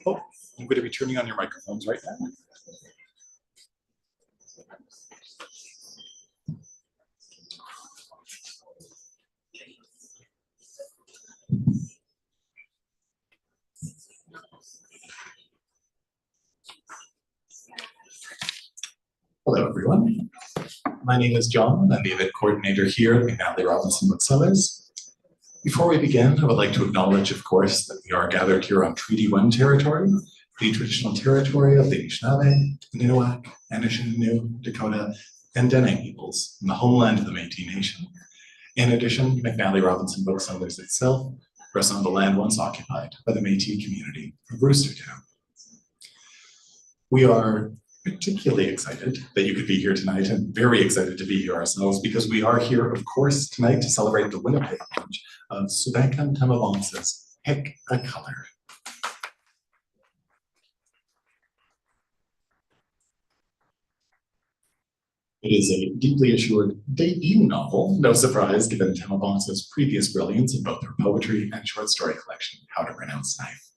Oh, I'm going to be turning on your microphones right now. Hello, everyone. My name is John. I'm the event coordinator here at McNally Robinson Booksellers. Before we begin, I would like to acknowledge, of course, that we are gathered here on Treaty 1 territory, the traditional territory of the Anishinaabe, Niniwak, Anishinaabe, Dakota, and Dene peoples, and the homeland of the Métis Nation. In addition, McNally Robinson Booksellers itself rests on the land once occupied by the Métis community of Roostertown. We are particularly excited that you could be here tonight, and very excited to be here ourselves, because we are here, of course, tonight to celebrate the Winnipeg launch of Souvankham Thammavongsa's Pick a Color. It is a deeply assured debut novel, no surprise given Thammavongsa's previous brilliance in both her poetry and short story collection, How to Pronounce Knife.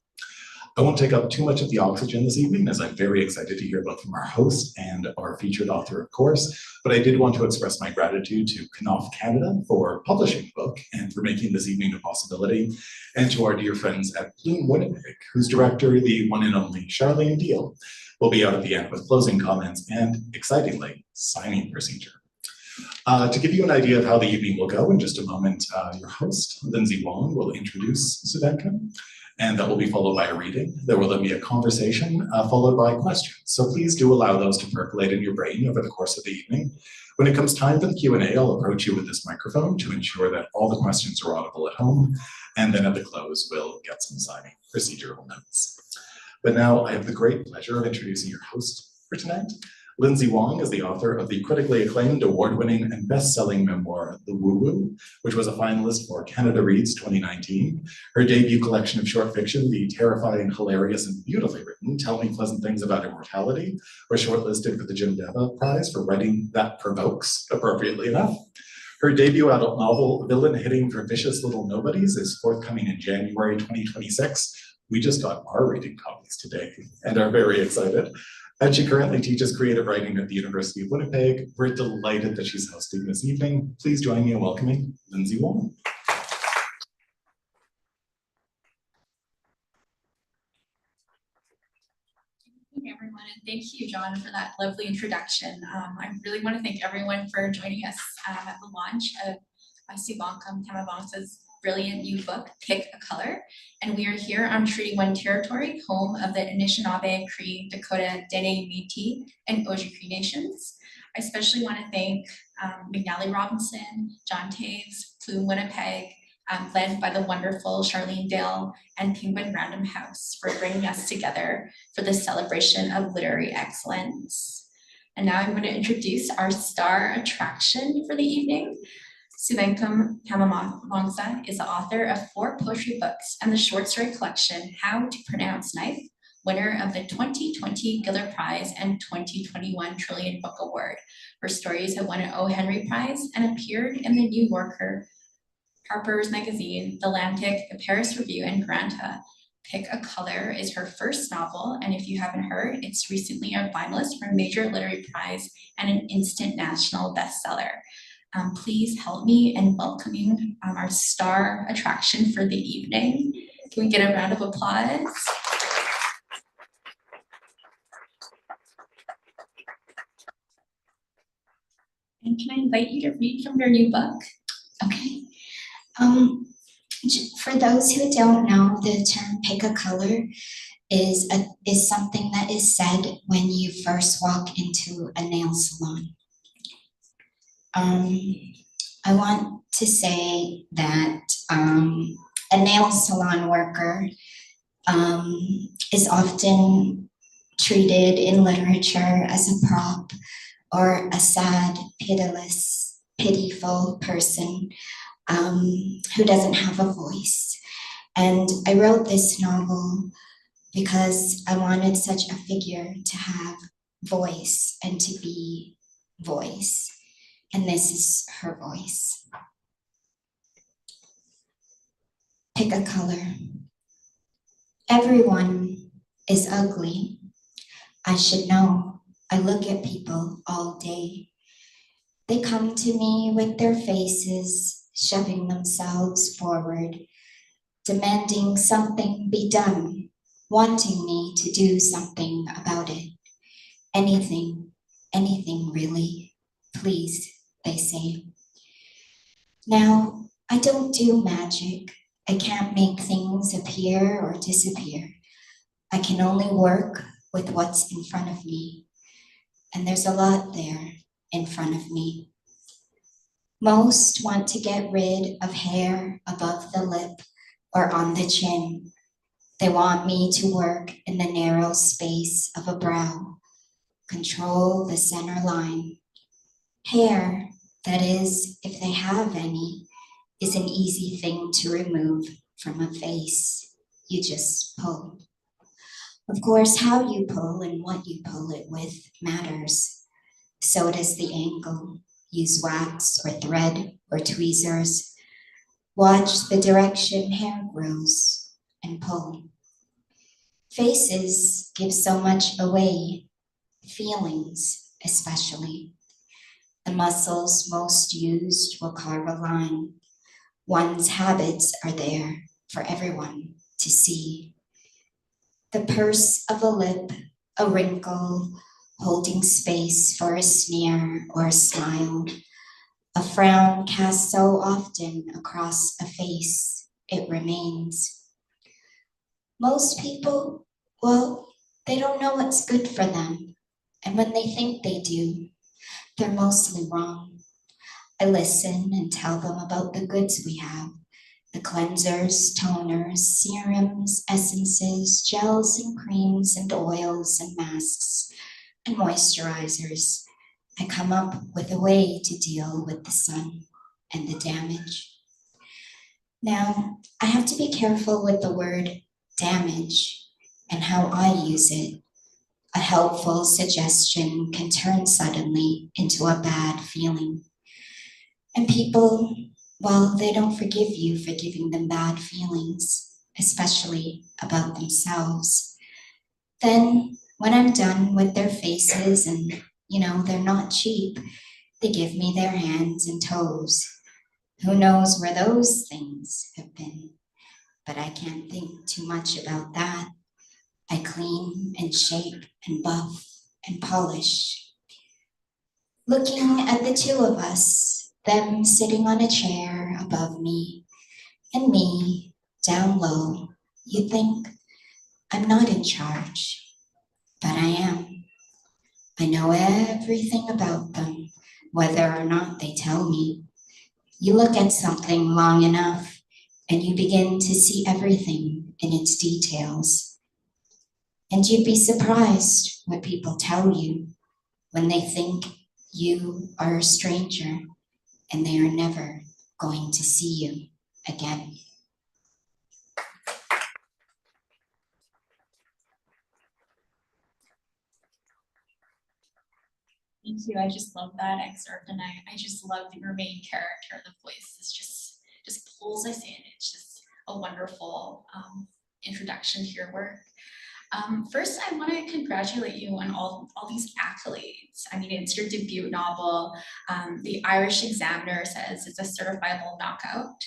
I won't take up too much of the oxygen this evening, as I'm very excited to hear both from our host and our featured author, of course, but I did want to express my gratitude to Knopf Canada for publishing the book and for making this evening a possibility, and to our dear friends at Plume Winnipeg, whose director, the one and only Charlene Deal, will be out at the end with closing comments and, excitingly, signing procedure. To give you an idea of how the evening will go, in just a moment, your host, Lindsay Wong, will introduce Souvankham, and that will be followed by a reading. There will then be a conversation, followed by questions. So please do allow those to percolate in your brain over the course of the evening. When it comes time for the Q&A, I'll approach you with this microphone to ensure that all the questions are audible at home, and then at the close, we'll get some signing procedural notes. But now I have the great pleasure of introducing your host for tonight. Lindsay Wong is the author of the critically acclaimed, award-winning, and best-selling memoir, The Woo Woo, which was a finalist for Canada Reads 2019. Her debut collection of short fiction, The Terrifying, Hilarious, and Beautifully Written Tell Me Pleasant Things About Immortality, were shortlisted for the Jim Deva Prize for Writing That Provokes, appropriately enough. Her debut adult novel, Villain Hitting for Vicious Little Nobodies, is forthcoming in January 2026. We just got our reading copies today and are very excited. And she currently teaches creative writing at the University of Winnipeg. We're delighted that she's hosting this evening. Please join me in welcoming Lindsay Wong. Hey everyone, and thank you, John, for that lovely introduction. I really want to thank everyone for joining us at the launch of Souvankham Thammavongsa's brilliant new book, Pick a Color. And we are here on Treaty 1 territory, home of the Anishinaabe, Cree, Dakota, Dene, Métis, and Ojibwe nations. I especially want to thank McNally Robinson, John Taves, Plume Winnipeg, led by the wonderful Charlene Dale and Penguin Random House for bringing us together for the celebration of literary excellence. And now I'm going to introduce our star attraction for the evening. Souvankham Thammavongsa is the author of 4 poetry books and the short story collection, How to Pronounce Knife, winner of the 2020 Giller Prize and 2021 Trillion Book Award. Her stories have won an O. Henry Prize and appeared in the New Yorker, Harper's Magazine, The Atlantic, the Paris Review, and Granta. Pick a Color is her first novel, and if you haven't heard, it's recently a finalist for a major literary prize and an instant national bestseller. Please help me in welcoming our star attraction for the evening. Can we get a round of applause? And can I invite you to read from your new book? Okay. For those who don't know, the term pick a color is something that is said when you first walk into a nail salon. I want to say that a nail salon worker is often treated in literature as a prop or a sad, pitiless, pitiful person who doesn't have a voice. And I wrote this novel because I wanted such a figure to have voice and to be voice. And this is her voice. Pick a color. Everyone is ugly. I should know. I look at people all day. They come to me with their faces shoving themselves forward, demanding something be done, wanting me to do something about it. Anything, anything really. Please, they say. Now, I don't do magic. I can't make things appear or disappear. I can only work with what's in front of me. And there's a lot there in front of me. Most want to get rid of hair above the lip or on the chin. They want me to work in the narrow space of a brow, control the center line. Hair, that is, if they have any, is an easy thing to remove from a face. You just pull. Of course, how you pull and what you pull it with matters. So does the angle. Use wax or thread or tweezers. Watch the direction hair grows and pull. Faces give so much away, feelings especially. The muscles most used will carve a line. One's habits are there for everyone to see. The purse of a lip, a wrinkle, holding space for a sneer or a smile. A frown cast so often across a face, it remains. Most people, well, they don't know what's good for them. And when they think they do, they're mostly wrong. I listen and tell them about the goods we have. The cleansers, toners, serums, essences, gels and creams and oils and masks and moisturizers. I come up with a way to deal with the sun and the damage. Now, I have to be careful with the word damage and how I use it. A helpful suggestion can turn suddenly into a bad feeling. And people, well, they don't forgive you for giving them bad feelings, especially about themselves. Then, when I'm done with their faces and, they're not cheap, they give me their hands and toes. Who knows where those things have been? But I can't think too much about that. I clean and shape and buff and polish. Looking at the two of us, them sitting on a chair above me, and me down low, you think I'm not in charge, but I am. I know everything about them, whether or not they tell me. You look at something long enough, and you begin to see everything in its details. And you'd be surprised what people tell you when they think you are a stranger and they are never going to see you again. Thank you. I just love that excerpt, and I just love your main character. The voice is just pulls us in. It's just a wonderful introduction to your work. First, I want to congratulate you on all these accolades. I mean, it's your debut novel. The Irish Examiner says it's a certifiable knockout.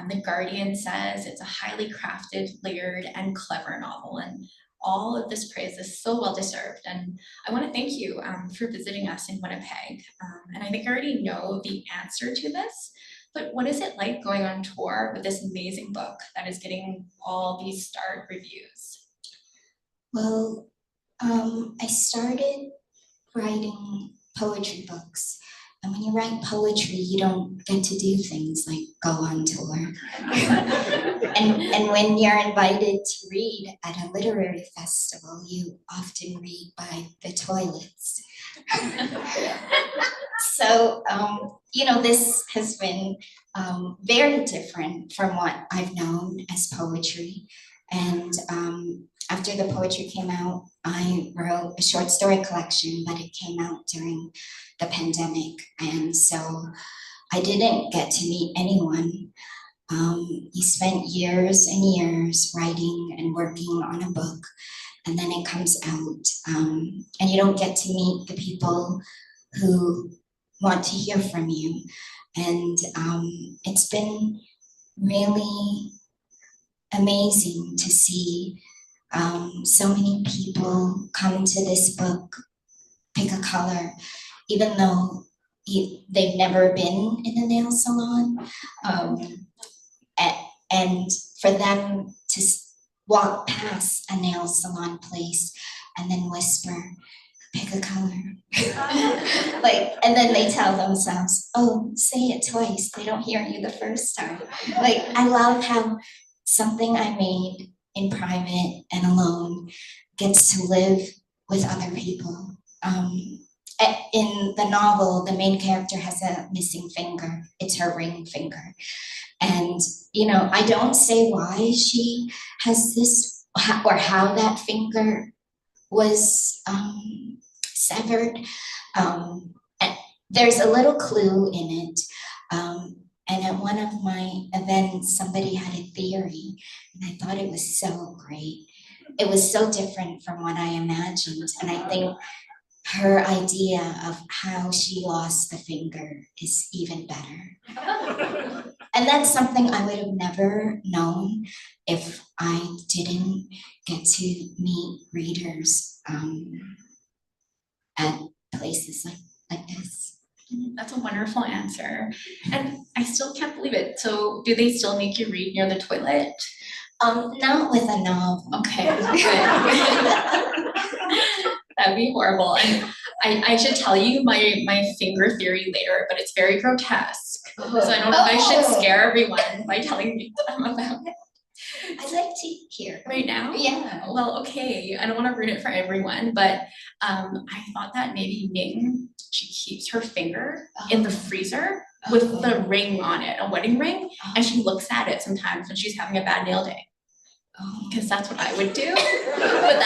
The Guardian says it's a highly crafted, layered, and clever novel. And all of this praise is so well deserved. And I want to thank you for visiting us in Winnipeg. And I think I already know the answer to this, but what is it like going on tour with this amazing book that is getting all these starred reviews? Well, I started writing poetry books. And when you write poetry, you don't get to do things like go on tour. and when you're invited to read at a literary festival, you often read by the toilets. So, this has been very different from what I've known as poetry. And after the poetry came out, I wrote a short story collection, but it came out during the pandemic. And so I didn't get to meet anyone. You spent years and years writing and working on a book, and then it comes out, and you don't get to meet the people who want to hear from you. And it's been really amazing to see so many people come to this book, pick a color, even though they've never been in a nail salon. And for them to walk past a nail salon place and then whisper, pick a color. Like, and then they tell themselves, oh, say it twice. They don't hear you the first time. Like, I love how something I made in private and alone gets to live with other people. In the novel, the main character has a missing finger. It's her ring finger. And, you know, I don't say why she has this or how that finger was severed. There's a little clue in it. And at one of my events, somebody had a theory, and I thought it was so great. It was so different from what I imagined. And I think her idea of how she lost the finger is even better. And that's something I would have never known if I didn't get to meet readers at places like this. That's a wonderful answer. And I still can't believe it. So do they still make you read near the toilet? Not with a novel. Okay, good. That'd be horrible. And I should tell you my finger theory later, but it's very grotesque. So I don't know if I should scare everyone by telling them about it. I'd like to hear. Right now? Yeah. Well, okay. I don't want to ruin it for everyone, but I thought that maybe Ming, she keeps her finger in the freezer with the ring on it, a wedding ring, and she looks at it sometimes when she's having a bad nail day. Because that's what I would do. But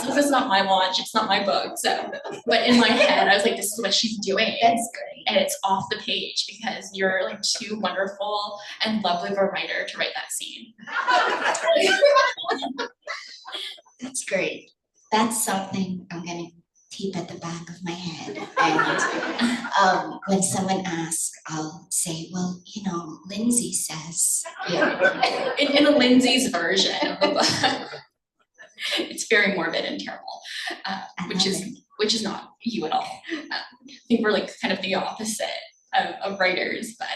this is not my launch, it's not my book. So, but in my head, I was like, this is what she's doing. That's great. And it's off the page because you're like too wonderful and lovely of a writer to write that scene. That's great. That's something I'm gonna keep at the back of my head. And when someone asks, I'll say, well, you know, Lindsay says. Yeah. In a Lindsay's version of the book. It's very morbid and terrible, which is not you at all. I think we're like kind of the opposite of writers, but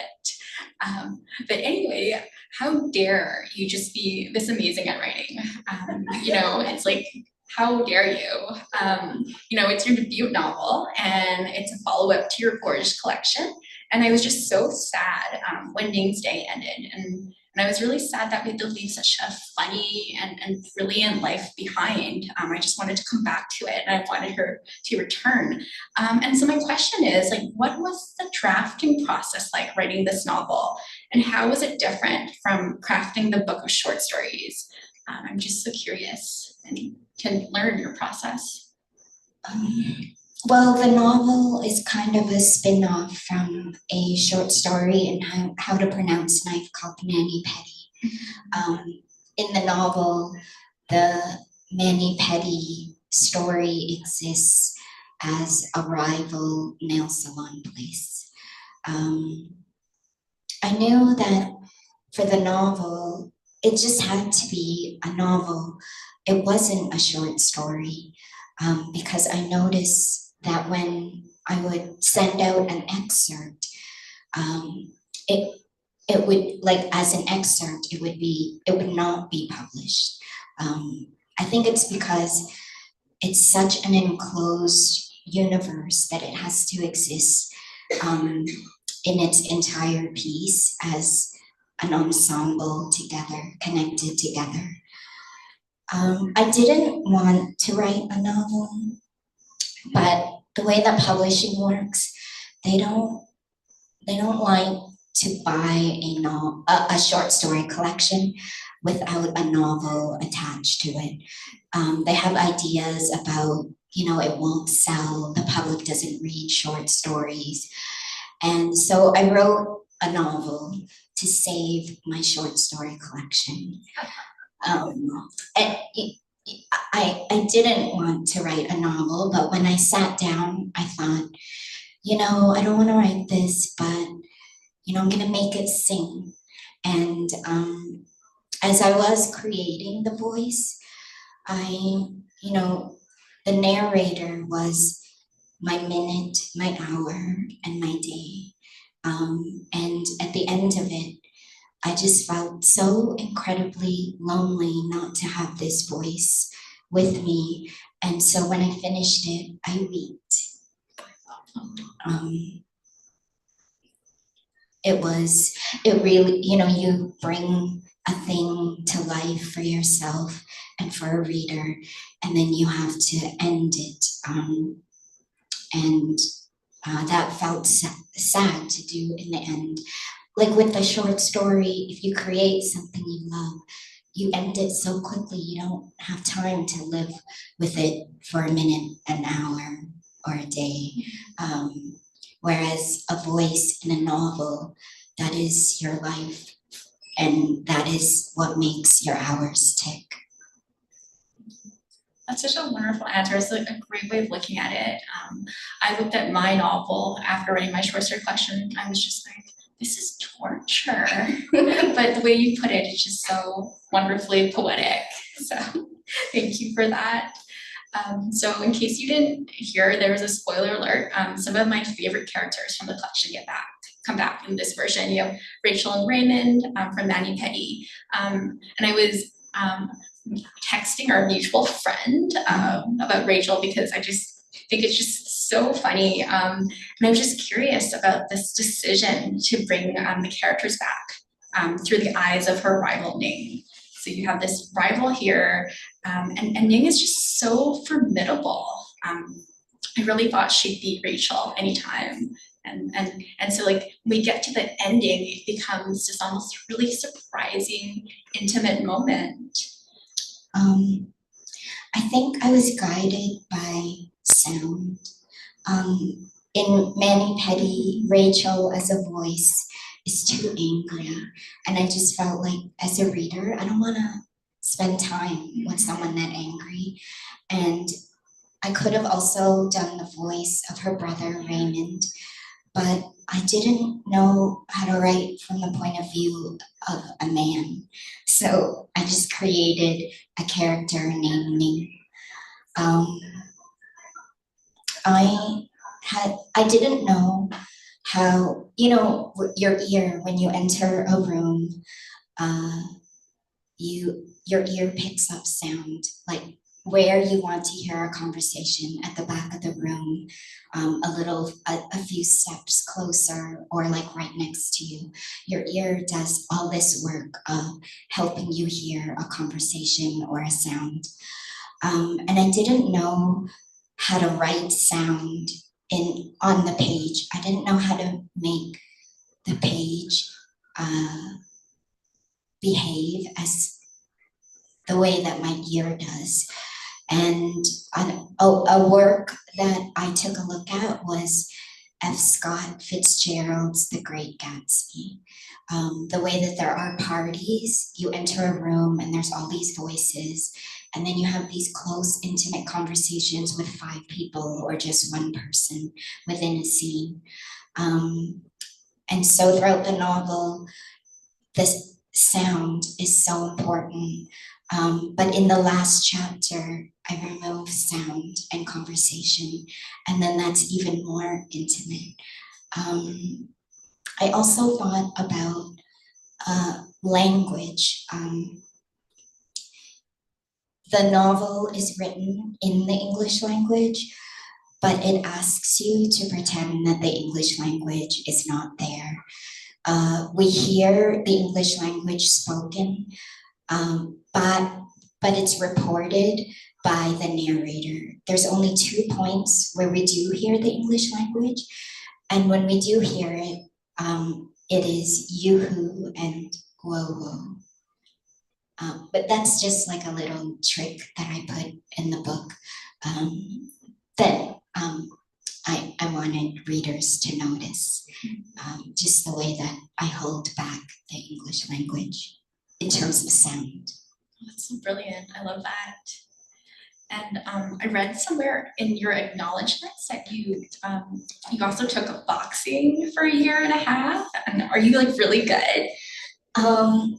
anyway, how dare you just be this amazing at writing? You know, it's like, how dare you? You know, it's your debut novel and it's a follow-up to your gorgeous collection. And I was just so sad when Ning's Day ended. And I was really sad that we had to leave such a funny and brilliant life behind. I just wanted to come back to it and I wanted her to return. And so my question is, like, what was the drafting process like writing this novel? And how was it different from crafting the book of short stories? I'm just so curious and can learn your process. Well, the novel is kind of a spin-off from a short story in how to pronounce knife called Mani Pedi. In the novel, the Mani Pedi story exists as a rival nail salon place. I knew that for the novel, it just had to be a novel. It wasn't a short story because I noticed that when I would send out an excerpt, it would, like, as an excerpt, it would not be published. I think it's because it's such an enclosed universe that it has to exist in its entire piece as an ensemble together, connected together. I didn't want to write a novel, but the way that publishing works, they don't like to buy a short story collection without a novel attached to it. They have ideas about, you know, it won't sell, the public doesn't read short stories. And so I wrote a novel to save my short story collection. And I didn't want to write a novel, but when I sat down, I thought, I don't want to write this, but, I'm going to make it sing. And as I was creating the voice, the narrator was my minute, my hour, and my day. And at the end of it, I just felt so incredibly lonely not to have this voice with me. And so when I finished it, I wept. It really, you bring a thing to life for yourself and for a reader, and then you have to end it. And that felt sad to do in the end. Like with the short story, if you create something you love, you end it so quickly, you don't have time to live with it for a minute, an hour, or a day. Whereas a voice in a novel, that is your life, and that is what makes your hours tick. That's such a wonderful answer. It's like a great way of looking at it. I looked at my novel after writing my short story collection. I was just like, this is torture. But the way you put it, it's just so wonderfully poetic. So thank you for that. So in case you didn't hear, there was a spoiler alert. Some of my favorite characters from the collection come back in this version. You have Rachel and Raymond from Manny Petty. And I was texting our mutual friend about Rachel because I just think it's just so funny. And I was just curious about this decision to bring the characters back through the eyes of her rival Ning. So you have this rival here, and Ning is just so formidable. I really thought she'd beat Rachel anytime. And so like we get to the ending, it becomes this almost really surprising, intimate moment. I think I was guided by sound. In Manny Petty, Rachel as a voice is too angry. And I just felt like as a reader, I don't want to spend time with someone that angry. And I could have also done the voice of her brother, Raymond, but I didn't know how to write from the point of view of a man. So I just created a character named Ning. I didn't know how, your ear, when you enter a room, your ear picks up sound, like where you want to hear a conversation at the back of the room, a few steps closer, or like right next to you. Your ear does all this work of helping you hear a conversation or a sound. And I didn't know how to write sound on the page. I didn't know how to make the page behave as the way that my ear does. And a work that I took a look at was F. Scott Fitzgerald's The Great Gatsby. The way that there are parties, you enter a room and there's all these voices, and then you have these close, intimate conversations with 5 people or just one person within a scene. And so throughout the novel, this sound is so important. But in the last chapter, I remove sound and conversation, and then that's even more intimate. I also thought about language. The novel is written in the English language, but it asks you to pretend that the English language is not there. We hear the English language spoken, but it's reported by the narrator. There's only 2 points where we do hear the English language, and when we do hear it, it is yoo-hoo and whoa-whoa. But that's just like a little trick that I put in the book that I wanted readers to notice just the way that I hold back the English language in terms of sound. That's brilliant. I love that. And I read somewhere in your acknowledgements that you also took up boxing for a year and a half. And are you like really good? I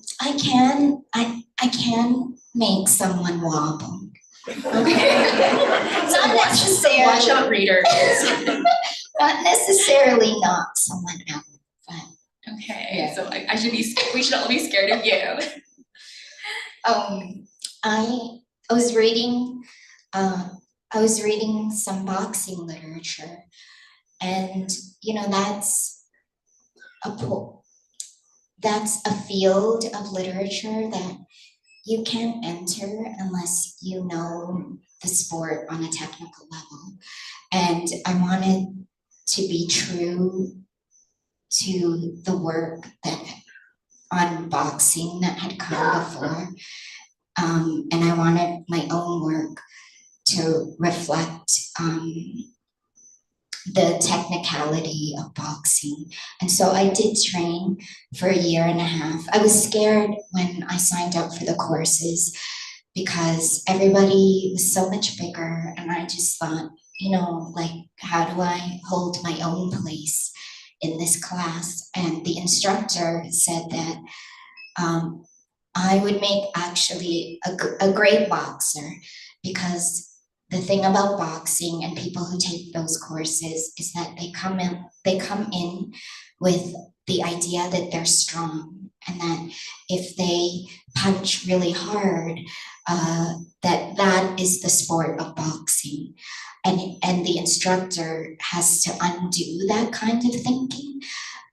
can make someone wobble. Okay. Not necessarily. Watch out, readers. Not necessarily knock someone out, but Okay. Yeah. So we should all be scared of you. I was reading some boxing literature, and that's a field of literature that you can't enter unless you know the sport on a technical level. And I wanted to be true to the work that on boxing that had come before. And I wanted my own work to reflect the technicality of boxing. And so I did train for a year and a half. I was scared when I signed up for the courses because everybody was so much bigger, and I just thought, like, how do I hold my own place in this class? And the instructor said that I would make actually a great boxer, because the thing about boxing and people who take those courses is that they come in with the idea that they're strong, and that if they punch really hard, that is the sport of boxing. And the instructor has to undo that kind of thinking.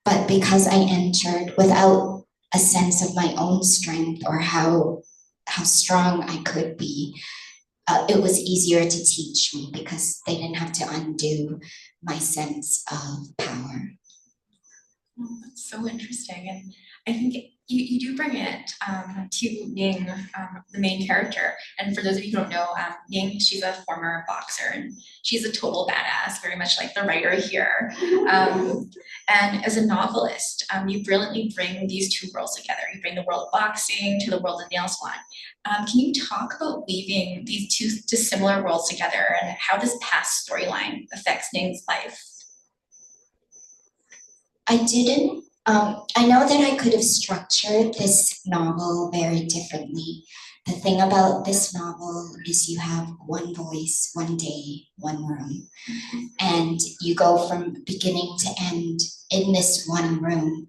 But because I entered without a sense of my own strength or how strong I could be, it was easier to teach me because they didn't have to undo my sense of power. Oh, that's so interesting. And I think you do bring it to Ning, the main character. And for those of you who don't know, Ning, she's a former boxer, and she's a total badass, very much like the writer here. And as a novelist, you brilliantly bring these two worlds together. You bring the world of boxing to the world of nail salon. Can you talk about weaving these two dissimilar worlds together and how this past storyline affects Ning's life? I didn't. I know that I could have structured this novel very differently. The thing about this novel is you have one voice, one day, one room. And you go from beginning to end in this one room.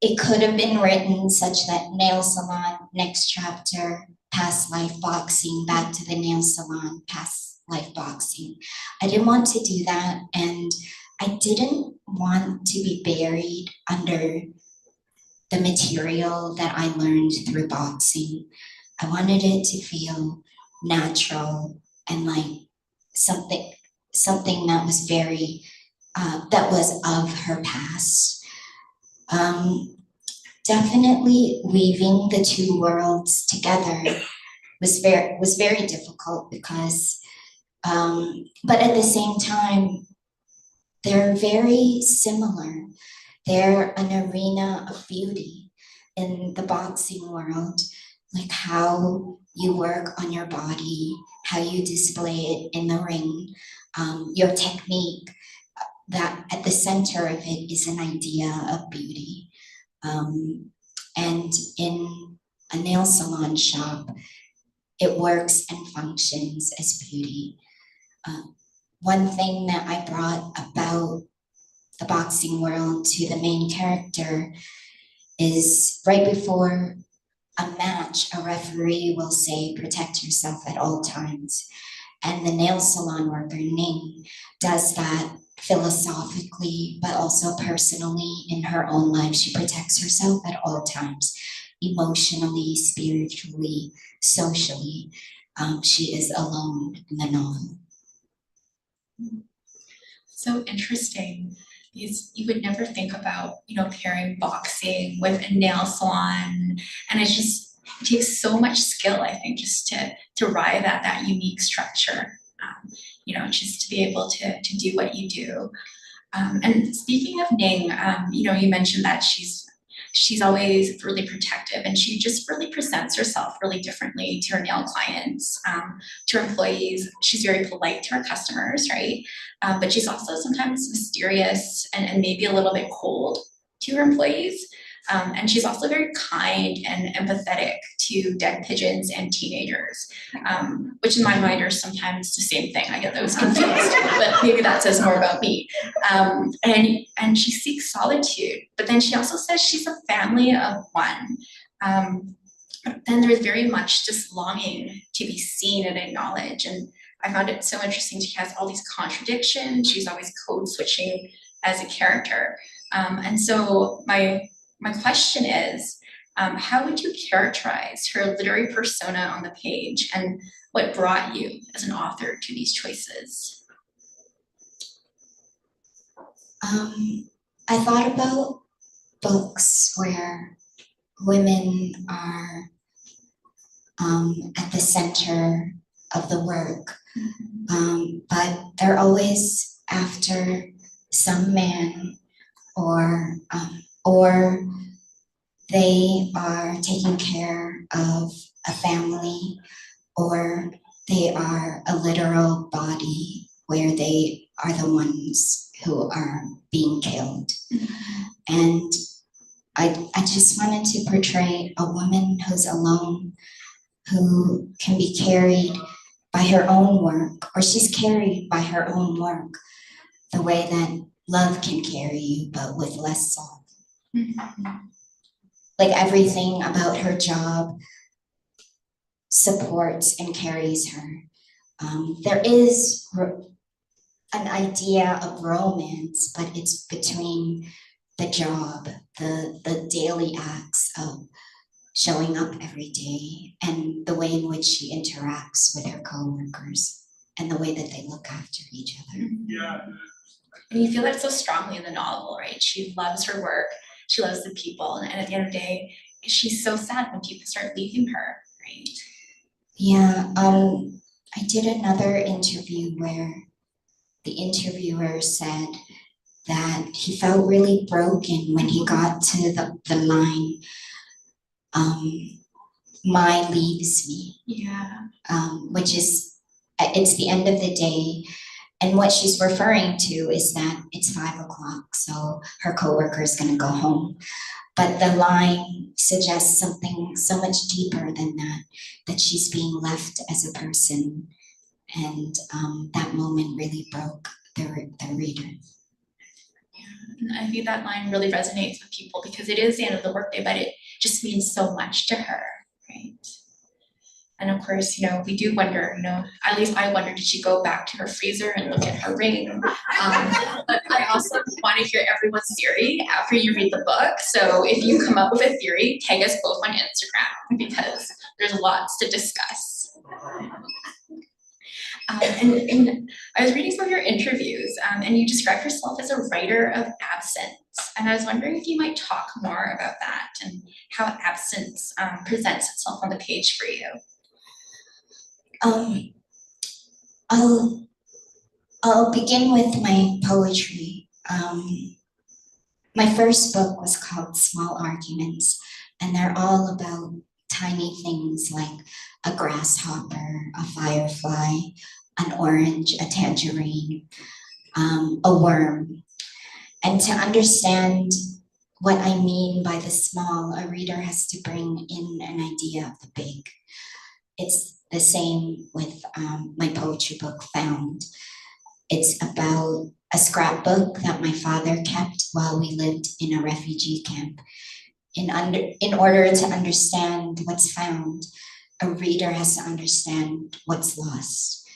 It could have been written such that nail salon, next chapter, past life boxing, back to the nail salon, past life boxing. I didn't want to do that, and I didn't want to be buried under the material that I learned through boxing. I wanted it to feel natural and like something that was very, that was of her past. Definitely weaving the two worlds together was very difficult because, but at the same time, they're very similar. They're an arena of beauty in the boxing world, like how you work on your body, how you display it in the ring, your technique, that at the center of it is an idea of beauty. And in a nail salon shop, it works and functions as beauty. One thing that I brought about the boxing world to the main character is right before a match, a referee will say, protect yourself at all times. And the nail salon worker, Ning, does that philosophically, but also personally in her own life. She protects herself at all times, emotionally, spiritually, socially. She is alone in the novel. So interesting. Because you would never think about, pairing boxing with a nail salon. And it takes so much skill, I think, just to arrive at that unique structure. just to be able to do what you do. And speaking of Ning, you mentioned that she's always really protective, and she just really presents herself really differently to her nail clients, to her employees. She's very polite to her customers, right? But she's also sometimes mysterious and maybe a little bit cold to her employees. And she's also very kind and empathetic to dead pigeons and teenagers, which in my mind are sometimes the same thing. I get those confused, but maybe that says more about me. And she seeks solitude, but then she also says she's a family of one. Then there's very much this longing to be seen and acknowledged. And I found it so interesting. She has all these contradictions. She's always code switching as a character. And so my question is, how would you characterize her literary persona on the page, and what brought you as an author to these choices? I thought about books where women are at the center of the work, but they're always after some man, or they are taking care of a family, or they are a literal body where they are the ones who are being killed. And I just wanted to portray a woman who's alone, who can be carried by her own work, or she's carried by her own work, the way that love can carry you, but with less salt. Like everything about her job supports and carries her. There is an idea of romance, but it's between the job, the daily acts of showing up every day, and the way in which she interacts with her coworkers, and the way that they look after each other. Yeah. And you feel that so strongly in the novel, right? She loves her work, she loves the people, and at the end of the day, she's so sad when people start leaving her, right? Yeah, I did another interview where the interviewer said that he felt really broken when he got to the line, "My leaves me." Yeah. Which is, it's the end of the day. And what she's referring to is that it's 5 o'clock, so her coworker is going to go home. But the line suggests something so much deeper than that she's being left as a person. And that moment really broke the reader. Yeah, and I think that line really resonates with people because it is the end of the workday, but it just means so much to her, right? And of course, we do wonder, at least I wonder, did she go back to her freezer and look at her ring? But I also want to hear everyone's theory after you read the book. So if you come up with a theory, tag us both on Instagram because there's lots to discuss. And I was reading some of your interviews, and you described yourself as a writer of absence. And I was wondering if you might talk more about that and how absence presents itself on the page for you. I'll begin with my poetry. My first book was called Small Arguments, and they're all about tiny things like a grasshopper, a firefly, an orange, a tangerine, a worm. And to understand what I mean by the small, a reader has to bring in an idea of the big. It's the same with my poetry book, Found. It's about a scrapbook that my father kept while we lived in a refugee camp. In order to understand what's found, a reader has to understand what's lost.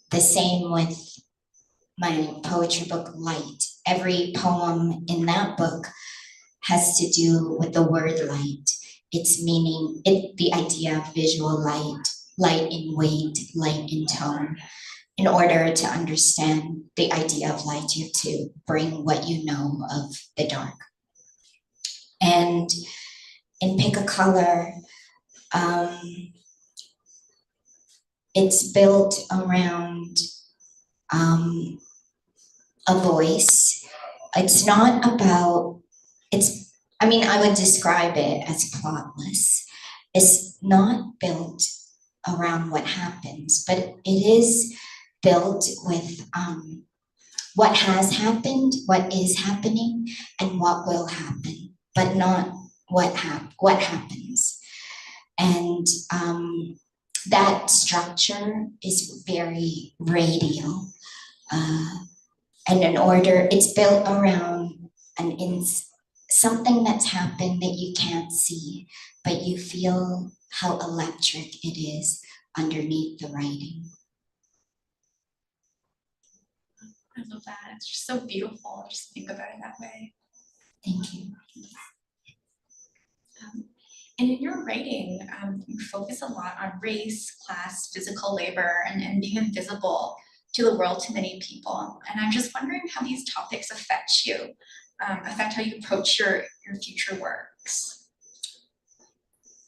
The same with my poetry book, Light. Every poem in that book has to do with the word light. Its meaning, the idea of visual light, light in weight, light in tone. In order to understand the idea of light, you have to bring what you know of the dark. And in Pick a Color, it's built around a voice. It's not about, I would describe it as plotless. It's not built around what happens, but it is built with what has happened, what is happening, and what will happen, but not what happens. And that structure is very radial. And in order, it's built around something that's happened that you can't see, but you feel how electric it is underneath the writing. I love that. It's just so beautiful. Just think about it that way. Thank you. And in your writing, you focus a lot on race, class, physical labor, and being invisible to the world to many people. And I'm just wondering how these topics affect you, affect how you approach your future works.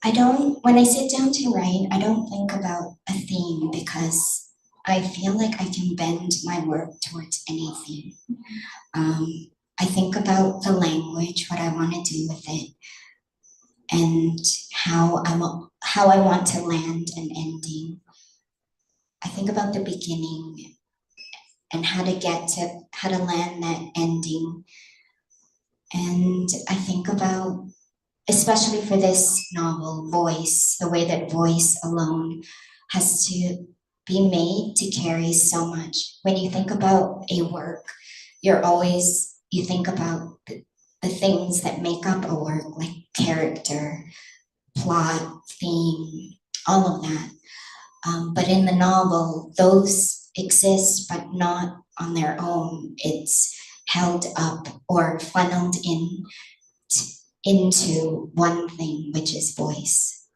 When I sit down to write, I don't think about a theme because I feel like I can bend my work towards anything. I think about the language, what I want to do with it, and how I want to land an ending. I think about the beginning and how to land that ending. And I think about, especially for this novel, voice, the way that voice alone has to be made to carry so much. When you think about a work, you think about the things that make up a work, like character, plot, theme, all of that. But in the novel, those exist, but not on their own. It's held up or funneled into one thing, which is voice.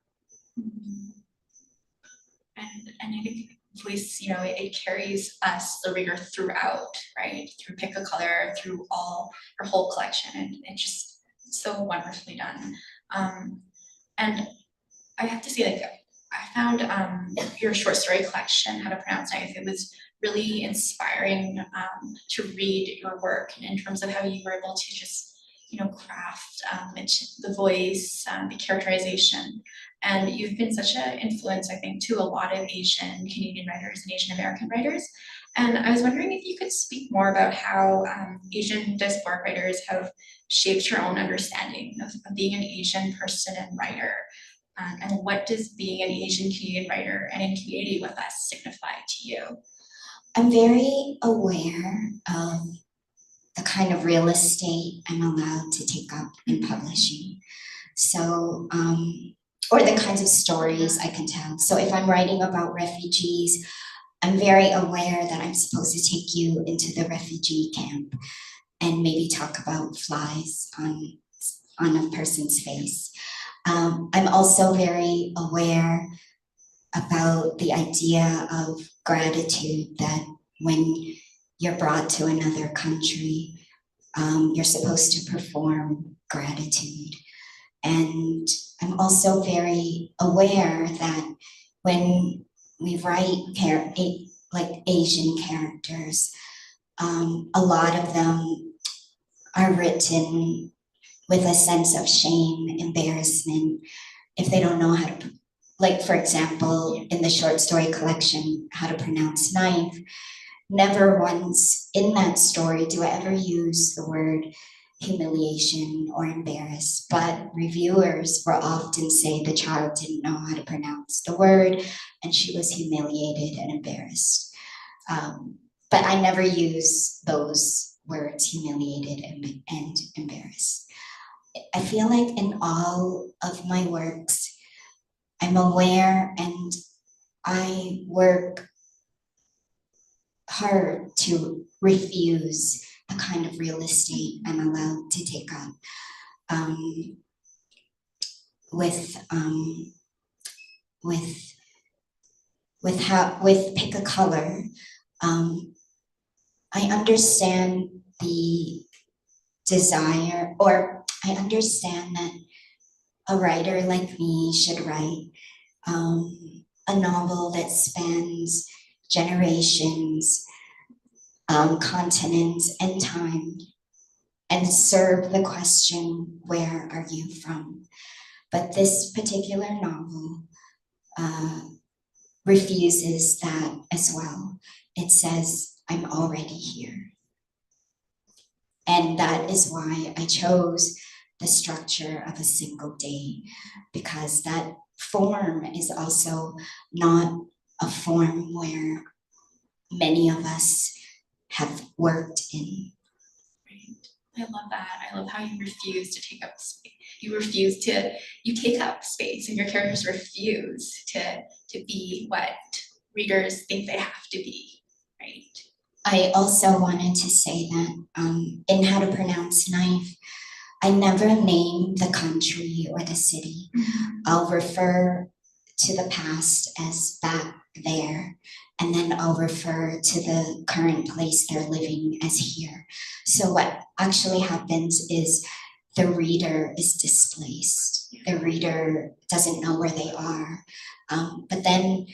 And I think voice, it carries us, the reader, throughout, right? Through Pick a Color, through your whole collection, and it's just so wonderfully done. And I have to say, I found your short story collection, How to Pronounce Knife, it was really inspiring to read your work, and in terms of how you were able to just craft the voice, the characterization. And you've been such an influence, I think, to a lot of Asian Canadian writers and Asian American writers. And I was wondering if you could speak more about how Asian diasporic writers have shaped your own understanding of being an Asian person and writer. And what does being an Asian Canadian writer and in community with us signify to you? I'm very aware of the kind of real estate I'm allowed to take up in publishing. So, or the kinds of stories I can tell. So if I'm writing about refugees, I'm very aware that I'm supposed to take you into the refugee camp and maybe talk about flies on a person's face. I'm also very aware about the idea of gratitude, that when you're brought to another country, you're supposed to perform gratitude. And I'm also very aware that when we write like Asian characters, a lot of them are written with a sense of shame, embarrassment, if they don't know how to, like for example, in the short story collection, How to Pronounce Knife, never once in that story do I ever use the word humiliation or embarrassed, but reviewers will often say the child didn't know how to pronounce the word and she was humiliated and embarrassed. But I never use those words, humiliated and embarrassed. I feel like in all of my works, I'm aware and I work hard to refuse the kind of real estate I'm allowed to take up. With Pick a Color, I understand the desire, or I understand that a writer like me should write a novel that spans generations, continent and time, and serve the question, where are you from? But this particular novel refuses that as well. It says, I'm already here. And that is why I chose the structure of a single day, because that form is also not a form where many of us have worked in. I love that. I love how you refuse to take up space. You take up space, and your characters refuse to be what readers think they have to be, right? I also wanted to say that in How to Pronounce Knife, I never name the country or the city. I'll refer to the past as back there, and then I'll refer to the current place they're living as here. So what actually happens is the reader is displaced. The reader doesn't know where they are. But then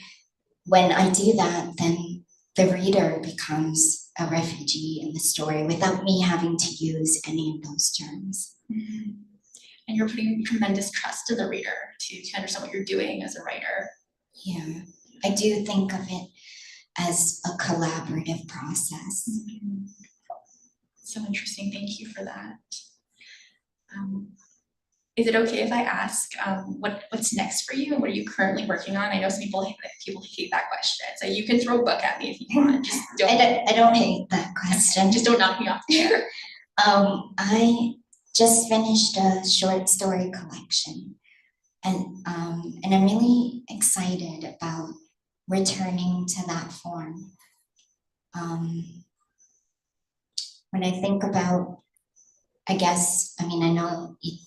when I do that, then the reader becomes a refugee in the story without me having to use any of those terms. And you're putting tremendous trust to the reader to understand what you're doing as a writer. Yeah, I do think of it as a collaborative process. So interesting, thank you for that. Is it okay if I ask what's next for you and what are you currently working on? I know some people hate that question, so you can throw a book at me if you want. Just don't. I don't hate that question. Just don't knock me off the chair. I just finished a short story collection, and I'm really excited about returning to that form. When I think about, I know you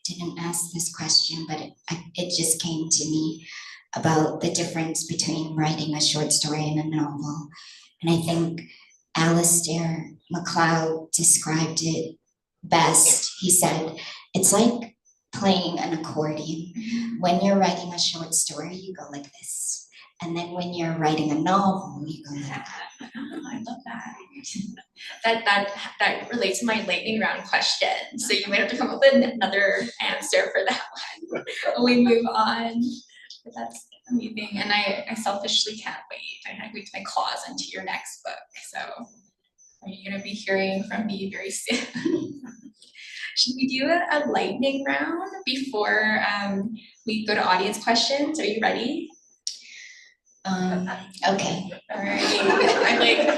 didn't ask this question, but it just came to me about the difference between writing a short story and a novel. And I think Alistair MacLeod described it best. He said, it's like playing an accordion. When you're writing a short story, you go like this. And then when you're writing a novel, you go like that. I love that. That relates to my lightning round question. So you might have to come up with another answer for that one when we move on. But that's amazing. And I selfishly can't wait. I can't wait to my claws into your next book. So are you going to be hearing from me very soon? Should we do a lightning round before we go to audience questions? Are you ready? Okay. All right.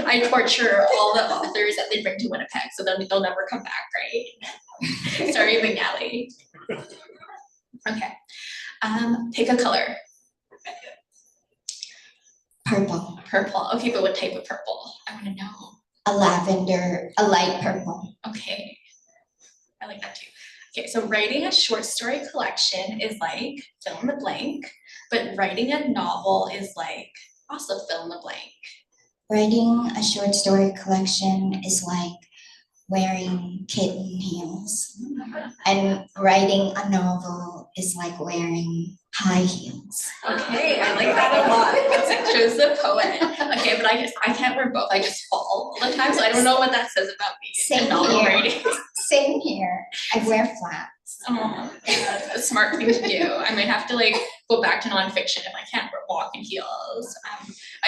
I torture all the authors that they bring to Winnipeg, so they'll never come back, right? Sorry, McNally. Okay. Pick a color. Purple. Purple. Okay, but what type of purple? I want to know. A lavender, a light purple. Okay. I like that too. Okay, so writing a short story collection is like fill in the blank, but writing a novel is like also fill in the blank. Writing a short story collection is like wearing kitten heels. And writing a novel is like wearing high heels. Okay, I like that a lot. That shows the poet. Okay, but I can't wear both. I just fall all the time, so I don't know what that says about me. Same novel here. writing. Same here. I wear flats. Oh, that's a smart thing to do. I might have to go back to nonfiction if I can't walk in heels.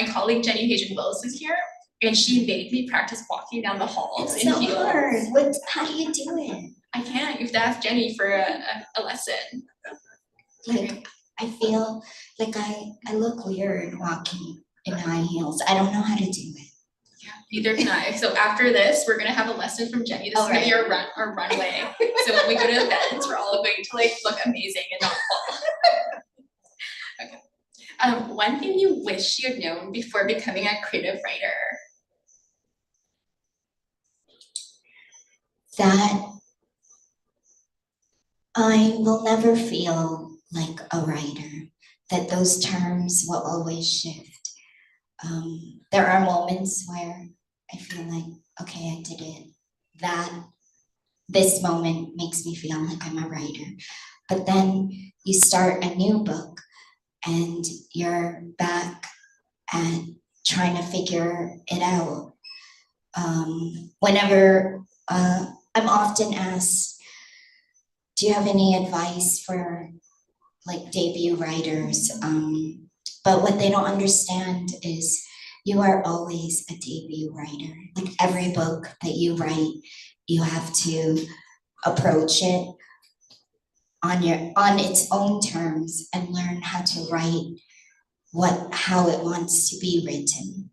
My colleague Jenny Hagen-Willis is here, and she made me practice walking down the halls It's in so heels. hard. How do you do it? I can't. You have to ask Jenny for a lesson. Like, I feel like I look weird walking in high heels. I don't know how to do it. Yeah, neither can I. So after this, we're gonna have a lesson from Jenny. This is gonna be our runway. So when we go to events, we're all going to look amazing and not fall. Okay. One thing you wish you had known before becoming a creative writer. That I will never feel like a writer, that those terms will always shift. There are moments where I feel like, okay, I did it. This moment makes me feel like I'm a writer. But then you start a new book and you're back at trying to figure it out. whenever I'm often asked, do you have any advice for like debut writers? But what they don't understand is you are always a debut writer. Like every book that you write, you have to approach it on its own terms and learn how to write how it wants to be written.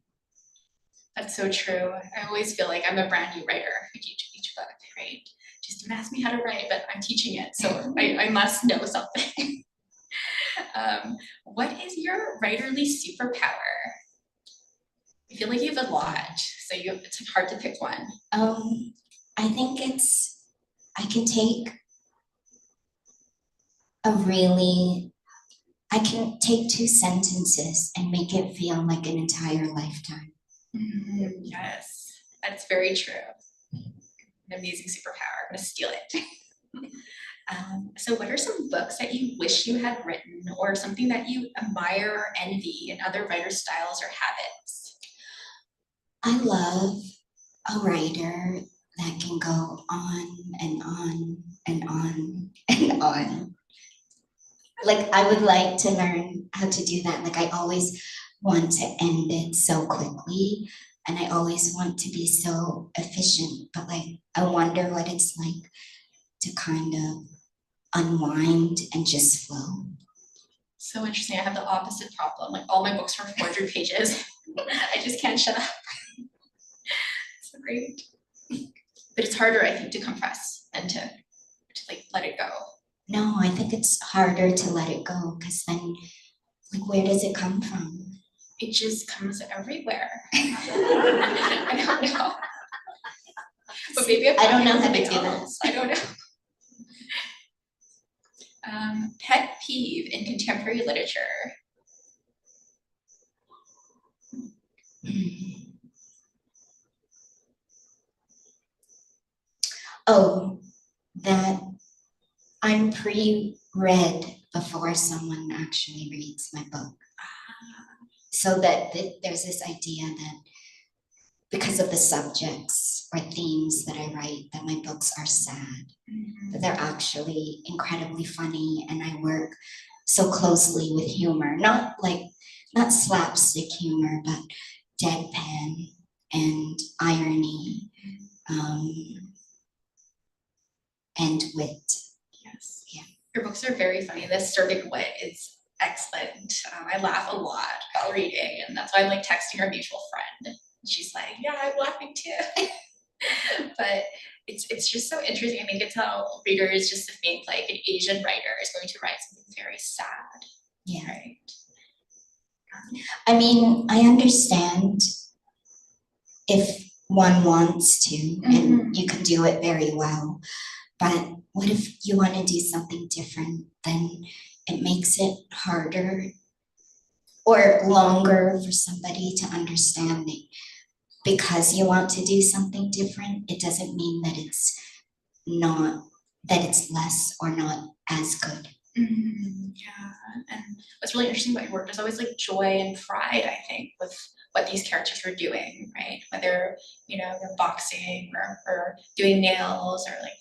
That's so true. I always feel like I'm a brand new writer who teach each book, right? Just don't ask me how to write, but I'm teaching it, so I must know something. What is your writerly superpower? I feel like you have a lot, so it's hard to pick one. I think I can take I can take 2 sentences and make it feel like an entire lifetime. Yes, that's very true. An amazing superpower. I'm gonna steal it. So what are some books that you wish you had written, or something that you admire or envy in other writer styles or habits? I love a writer that can go on and on and on and on. Like, I would like to learn how to do that. Like, I always want to end it so quickly, and I always want to be so efficient, but like, I wonder what it's like to kind of unwind and just flow. So interesting. I have the opposite problem. Like, all my books are 400 pages. I just can't shut up. So great. But it's harder, I think, to compress and to like let it go. No, I think it's harder to let it go, because then, like, where does it come from? It just comes everywhere. I don't know. But maybe I don't know how to do that. I don't know. Pet peeve in contemporary literature. Oh, that I'm pre-read before someone actually reads my book. So that there's this idea that because of the subjects or themes that I write, that my books are sad, but they're actually incredibly funny, and I work so closely with humor, not slapstick humor, but deadpan and irony, and wit. Yes. Yeah. Your books are very funny. The Sterling wit is excellent. I laugh a lot while reading, and that's why I'm like texting our mutual friend. She's like, yeah, I'm laughing too. But it's just so interesting. I think it's how readers just think like an Asian writer is going to write something very sad. Yeah. Right. I mean, I understand if one wants to, and you can do it very well. But what if you want to do something different? Then it makes it harder or longer for somebody to understand it. Because you want to do something different, it doesn't mean that it's less or not as good. Yeah, and what's really interesting about your work, there's always like joy and pride, I think, with what these characters are doing, right? Whether, they're boxing or doing nails or like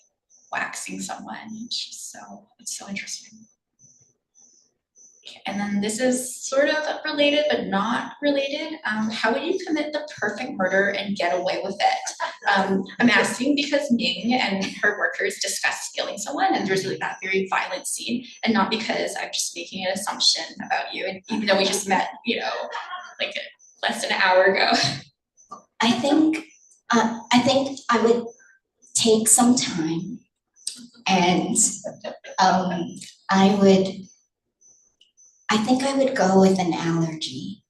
waxing someone. It's so interesting. And then this is sort of related, but not related. How would you commit the perfect murder and get away with it? I'm asking because Ming and her workers discussed killing someone, and there's like that very violent scene, and not because I'm just making an assumption about you. And even though we just met, like less than an hour ago. I think I would take some time, and I think I would go with an allergy,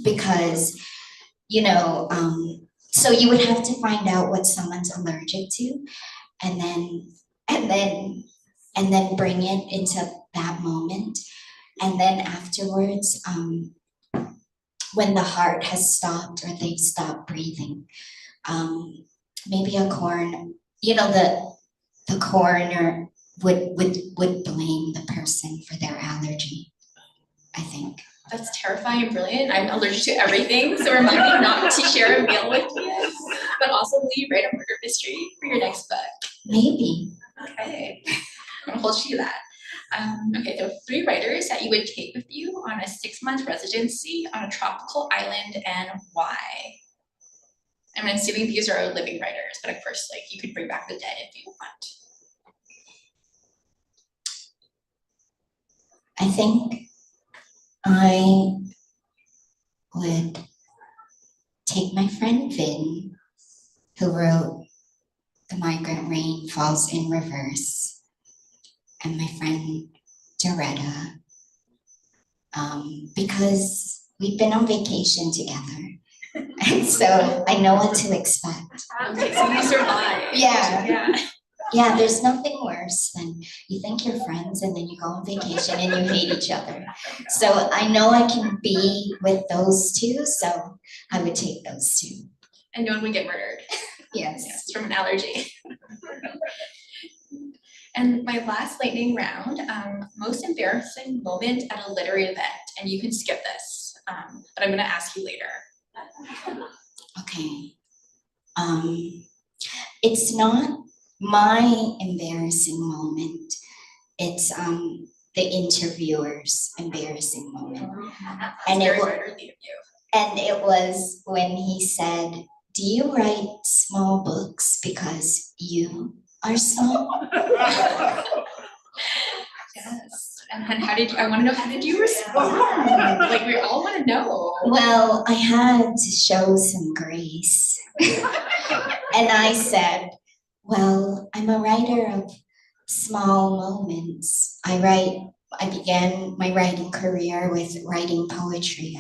because, so you would have to find out what someone's allergic to, and then bring it into that moment. And then afterwards, when the heart has stopped or they've stopped breathing, maybe the coroner would blame the person for their allergy. I think. That's terrifying and brilliant. I'm allergic to everything, so remind me not to share a meal with you. But also, will you write a murder mystery for your next book? Maybe. Okay, I'm gonna hold you to that. Okay, so 3 writers that you would take with you on a 6-month residency on a tropical island, and why? I'm assuming these are living writers, but of course, like, you could bring back the dead if you want. I think I would take my friend Vin, who wrote The Migrant Rain Falls in Reverse, and my friend Doretta, because we've been on vacation together. And so I know what to expect. Okay, so you survived. Yeah. Yeah, there's nothing worse than you think you're friends and then you go on vacation and you hate each other. So I know I can be with those two, so I would take those two. And no one would get murdered. Yes. Yes, from an allergy. And my last lightning round, most embarrassing moment at a literary event, and you can skip this, but I'm gonna ask you later. Okay. It's not my embarrassing moment. It's the interviewer's embarrassing moment. And Very it, worthy of you. and it was when he said, "Do you write small books because you are small?" Yes. And how did you, I want to know, how did you respond? Like, we all want to know. Well, I had to show some grace. And I said, well, I'm a writer of small moments. I began my writing career with writing poetry.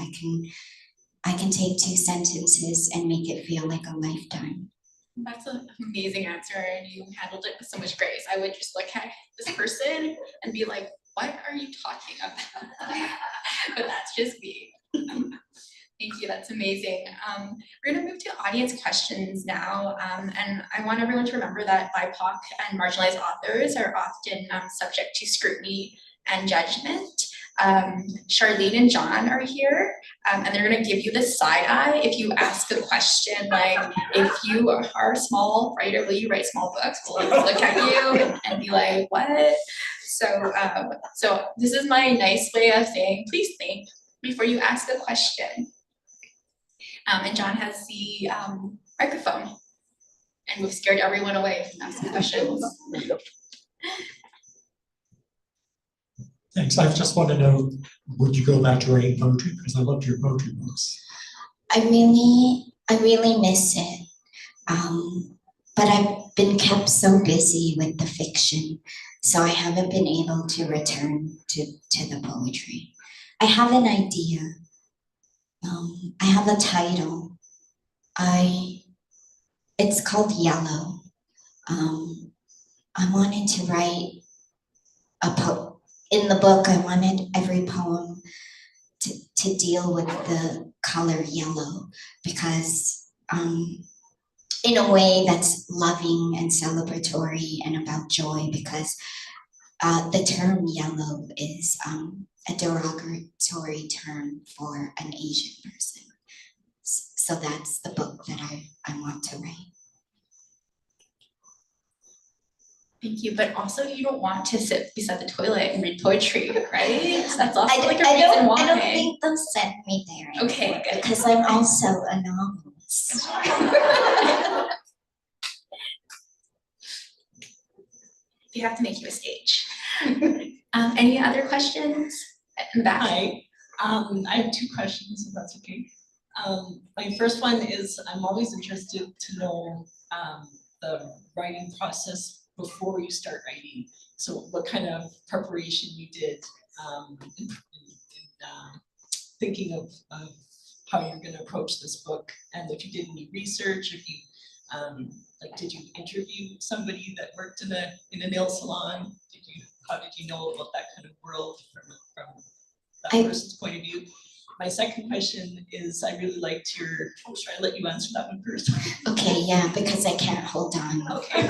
I can take 2 sentences and make it feel like a lifetime. That's an amazing answer, and you handled it with so much grace. I would just look at this person and be like, what are you talking about? But that's just me. Thank you, that's amazing. We're gonna move to audience questions now, and I want everyone to remember that BIPOC and marginalized authors are often subject to scrutiny and judgment. Charlene and John are here, and they're gonna give you the side eye if you ask a question like, if you are a small writer, will you write small books? We'll look at you and be like, what? So this is my nice way of saying, please think before you ask a question. And John has the microphone, and we've scared everyone away from asking questions. Thanks. I just want to know, would you go back to writing poetry? Because I loved your poetry books. I really miss it. But I've been kept so busy with the fiction, so I haven't been able to return to the poetry. I have an idea. I have a title. It's called Yellow. I wanted to write in the book, I wanted every poem to deal with the color yellow, because in a way that's loving and celebratory and about joy, because the term yellow is a derogatory term for an Asian person. So that's the book that I want to write. Thank you, but also you don't want to sit beside the toilet and read poetry, right? That's also I like a reason why. don't think they'll send me there anymore, Okay, good. because I'm also a novelist. You have to make you a stage. Any other questions? In the back? Hi, I have 2 questions, if that's okay. My first one is, I'm always interested to know the writing process before you start writing. So what kind of preparation you did in thinking of how you're going to approach this book, and if you did any research, if you like, did you interview somebody that worked in a nail salon? How did you know about that kind of world from that person's point of view? My second question is, I really liked your, should I let you answer that one first? Okay, yeah, because I can't hold on. Okay.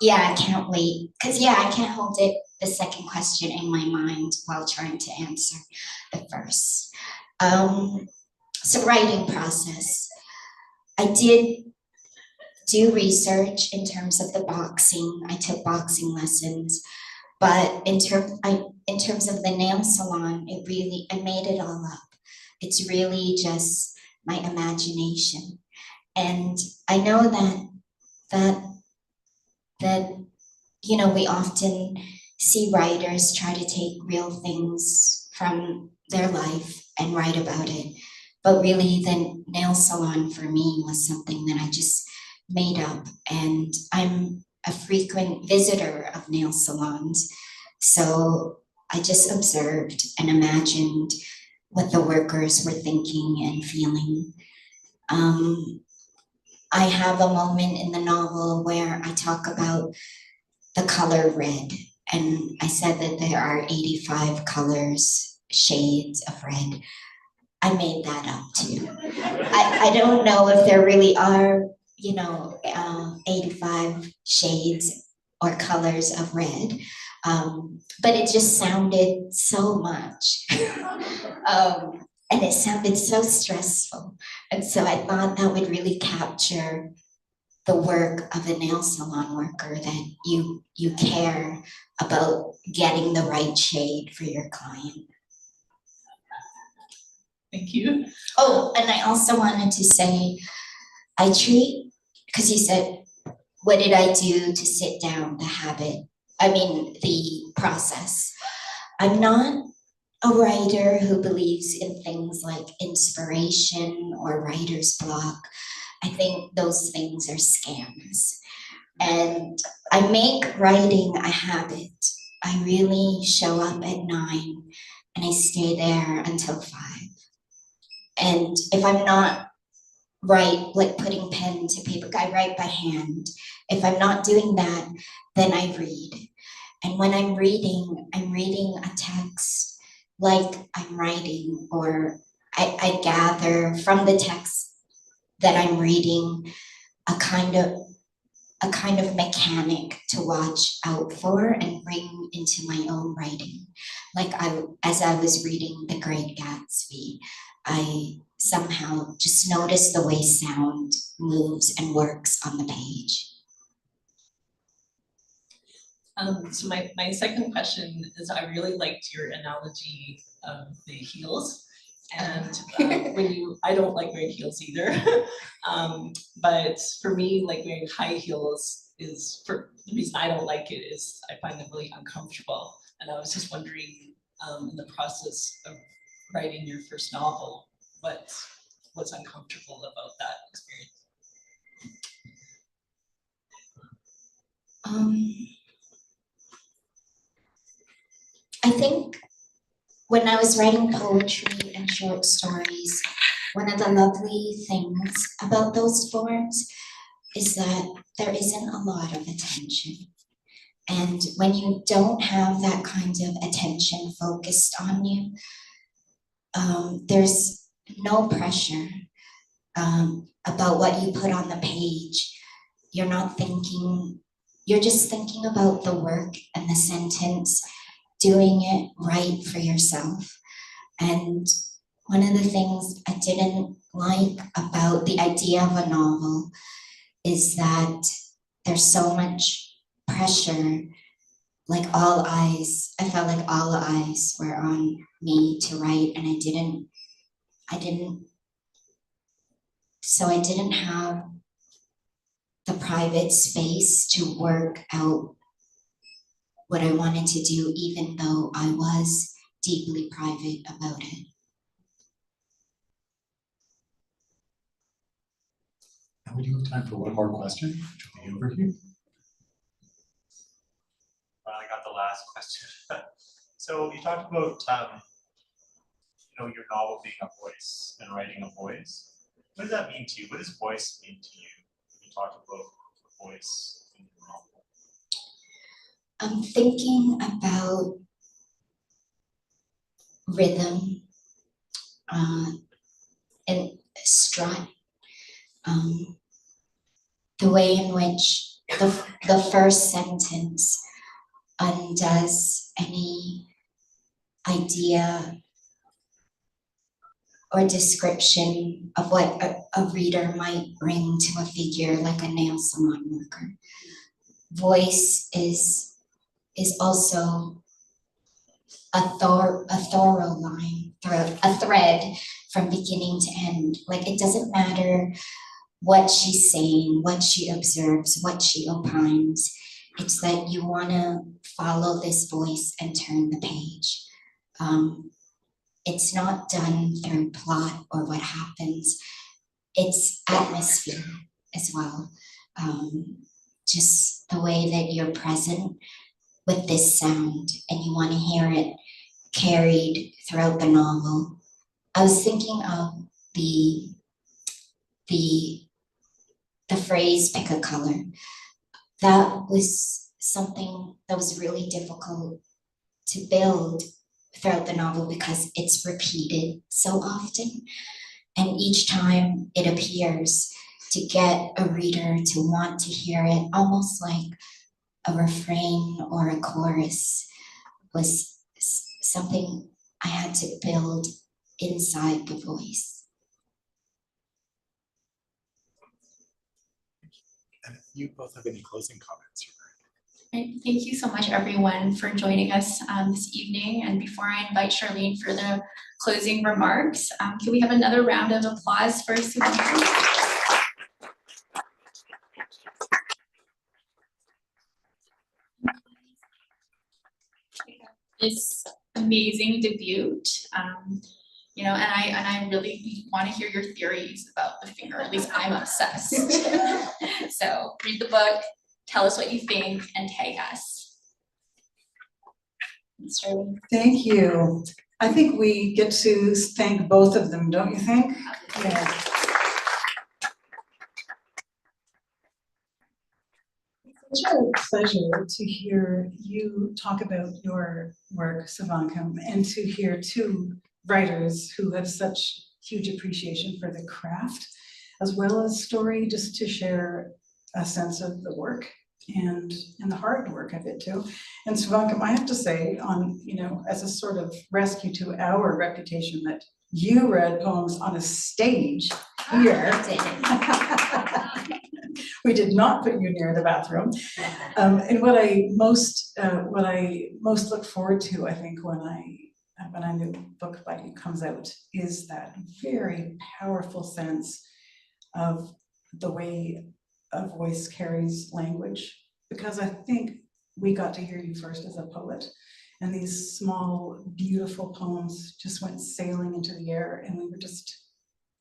Yeah, I can't wait, because I can't hold it the second question in my mind while trying to answer the first. So writing process. I did do research in terms of the boxing. I took boxing lessons, but in terms of the nail salon, I made it all up. It's really just my imagination. And I know that you know, we often see writers try to take real things from their life and write about it. But really the nail salon for me was something that I just made up, and I'm a frequent visitor of nail salons. So I just observed and imagined what the workers were thinking and feeling. I have a moment in the novel where I talk about the color red, and I said that there are 85 colors, shades of red. I made that up too. I don't know if there really are, you know, 85 shades or colors of red, but it just sounded so much. And it sounded so stressful. And so I thought that would really capture the work of a nail salon worker, that you care about getting the right shade for your client. Thank you. Oh, and I also wanted to say, I treat, because you said, what did I do to sit down the process. I'm not a writer who believes in things like inspiration or writer's block. I think those things are scams. And I make writing a habit. I really show up at 9 and I stay there until 5. And if I'm not like putting pen to paper, I write by hand. If I'm not doing that, then I read. And when I'm reading a text like I'm writing, or I gather from the text that I'm reading a kind of mechanic to watch out for and bring into my own writing. Like as I was reading The Great Gatsby, I somehow just noticed the way sound moves and works on the page. So my second question is, I really liked your analogy of the heels. And I don't like wearing heels either. But for me, like wearing high heels the reason I don't like it is I find them really uncomfortable. And I was just wondering, in the process of writing your first novel, what's uncomfortable about that experience? I think when I was writing poetry and short stories, one of the lovely things about those forms is that there isn't a lot of attention. And when you don't have that kind of attention focused on you, there's no pressure about what you put on the page. You're just thinking about the work and the sentence, doing it right for yourself. And one of the things I didn't like about the idea of a novel is that there's so much pressure, I felt like all eyes were on me to write, and I didn't have the private space to work out what I wanted to do, even though I was deeply private about it. And we do have time for one more question, which will be over here. Well, I got the last question. So you talked about your novel being a voice and writing a voice. What does that mean to you? What does voice mean to you when you talk about a voice in your novel? I'm thinking about rhythm and strut, the way in which the first sentence undoes any idea or description of what a reader might bring to a figure like a nail salon worker. Voice is also a thorough line, a thread from beginning to end. Like, it doesn't matter what she's saying, what she observes, what she opines. It's that you want to follow this voice and turn the page. It's not done through plot or what happens. It's atmosphere as well. Just the way that you're present with this sound and you want to hear it carried throughout the novel. I was thinking of the phrase "pick a color." That was something that was really difficult to build throughout the novel because it's repeated so often, and each time it appears, to get a reader to want to hear it, almost like a refrain or a chorus, was something I had to build inside the voice. And if you both have any closing comments, Right. Thank you so much, everyone, for joining us this evening. And before I invite Charlene for the closing remarks, can we have another round of applause for Souvankham? This amazing debut, you know, and I really want to hear your theories about the finger. At least I'm obsessed. So read the book, tell us what you think, and tag us. Thank you. I think we get to thank both of them, don't you think? Yeah. It's such a pleasure to hear you talk about your work, Souvankham, and to hear two writers who have such huge appreciation for the craft, as well as story, just to share a sense of the work and the hard work of it too. And Souvankham, I have to say, as a sort of rescue to our reputation, that you read poems on a stage here. We did not put you near the bathroom. And what I most look forward to, I think, when a new book by you comes out, is that very powerful sense of the way a voice carries language, because I think we got to hear you first as a poet, and these small, beautiful poems just went sailing into the air, and we were just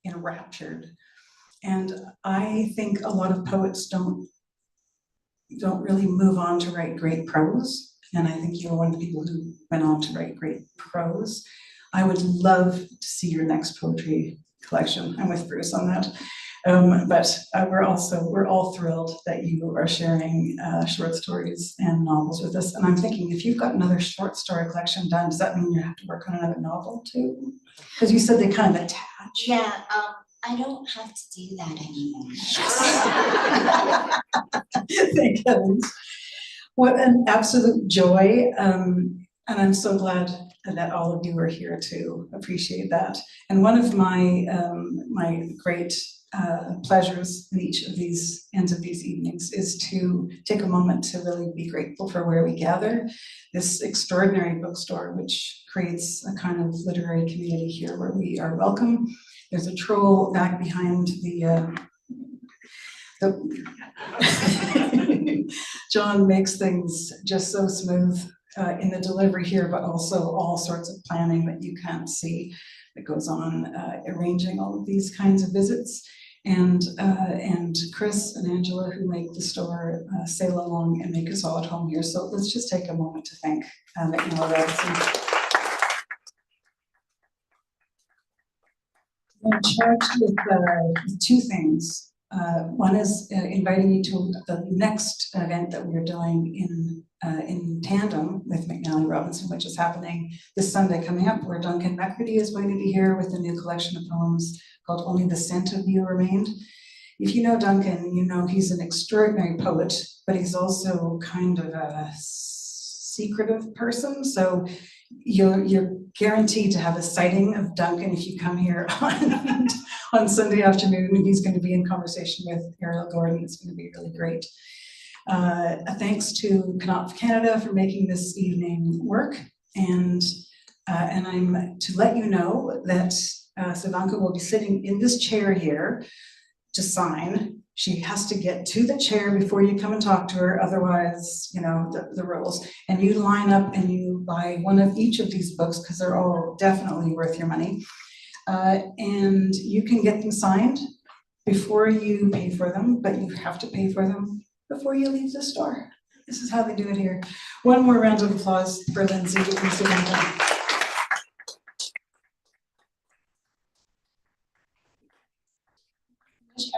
enraptured. And I think a lot of poets don't really move on to write great prose, and I think you're one of the people who went on to write great prose. I would love to see your next poetry collection. I'm with Bruce on that. But we're all thrilled that you are sharing short stories and novels with us. And I'm thinking, if you've got another short story collection done, does that mean you have to work on another novel too? Because you said they kind of attach. Yeah, I don't have to do that anymore. Thank heavens. What an absolute joy. And I'm so glad that all of you are here to appreciate that. And one of my great pleasures in each of these ends of these evenings is to take a moment to really be grateful for where we gather, this extraordinary bookstore, which creates a kind of literary community here where we are welcome. There's a troll back behind the John makes things just so smooth in the delivery here, but also all sorts of planning that you can't see that goes on, arranging all of these kinds of visits. And Chris and Angela, who make the store sail along and make us all at home here. So let's just take a moment to thank McNally Robinson. I'm charged with two things. One is inviting you to the next event that we're doing in tandem with McNally Robinson, which is happening this Sunday coming up, where Duncan McCready is going to be here with a new collection of poems called Only the Scent of You Remained. If you know Duncan, you know he's an extraordinary poet, but he's also kind of a secretive person, so you're guaranteed to have a sighting of Duncan if you come here on Sunday afternoon. He's going to be in conversation with Ariel Gordon. It's going to be really great. A thanks to Knopf Canada for making this evening work, and I'm to let you know that Souvankham will be sitting in this chair here to sign. She has to get to the chair before you come and talk to her, otherwise, you know, the rules. And you line up and you buy one of each of these books because they're all definitely worth your money. And you can get them signed before you pay for them, but you have to pay for them before you leave the store. This is how they do it here. One more round of applause for Lindsay and Souvankham.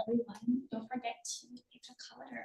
Everyone, don't forget to pick a color.